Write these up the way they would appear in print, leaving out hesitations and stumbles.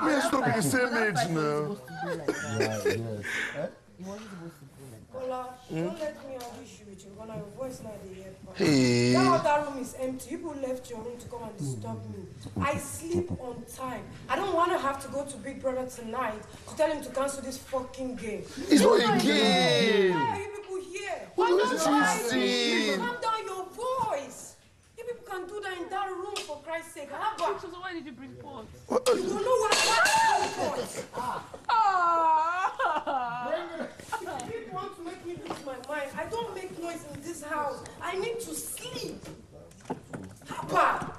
Me and stop the same age now. He wasn't supposed to do like that. Ola, don't let me argue with you. When your voice not there. Hey. Now that room is empty. People left your room to come and disturb me. I sleep on time. I don't want to have to go to Big Brother tonight to tell him to cancel this fucking game. It's not a game. Why are you people here? What is it? Calm down your voice. You people can do that in that room for Christ's sake. So why did you bring pots? You don't know what pots. People want to make me lose my mind. I don't make noise in this house. I need to sleep. Papa.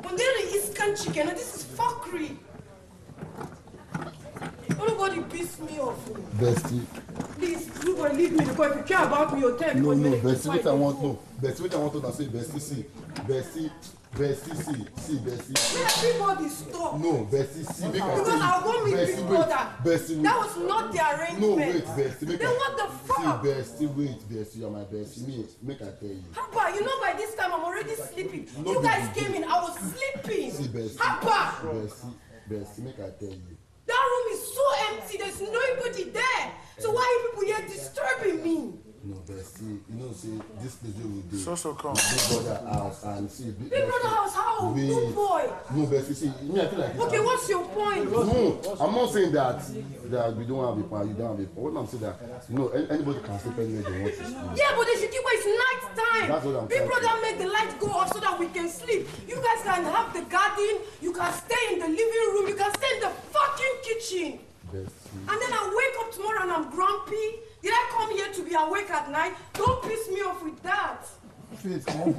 When there is can chicken, and this is fuckery. Nobody piss me off. Bestie. Please, you go leave me because if you care about me, you'll tell me. No, Bestie, what I want to. Bestie, what I want to say, Bestie, see. Bestie, see, Bestie. Let everybody stop. No, Bestie, see. Because I'll go meet Big Brother. Bestie, that was not the arrangement. No, wait, Bestie. Then what the fuck? See, Bestie, wait, Bestie, you're my Bestie. Make I tell you. Papa, you know by this time I'm already sleeping. No, you guys came in, I was sleeping. See, Bestie. Papa! Bestie, make I tell you. That room is so empty, there's nobody there. So why are people here disturbing me? No, Bestie, you know, see, this place we do. Soso come. Big Brother house and see. Big Brother house, how? Good boy. No, Bestie, see, me, I feel like. Okay, what's your point? No, I'm not saying that we don't have a plan, you don't have a plan. What I'm saying that, you know, anybody can sleep anywhere they want to sleep. Yeah, but they should keep it's night time. That's what I'm Big saying. Brother make the lights go off so that we can sleep. You guys can have the garden, you can stay in the living room, you can stay in the fucking kitchen. Bestie. And then I wake up tomorrow and I'm grumpy. Did I come here to be awake at night? Don't piss me off with that. Faith, come on,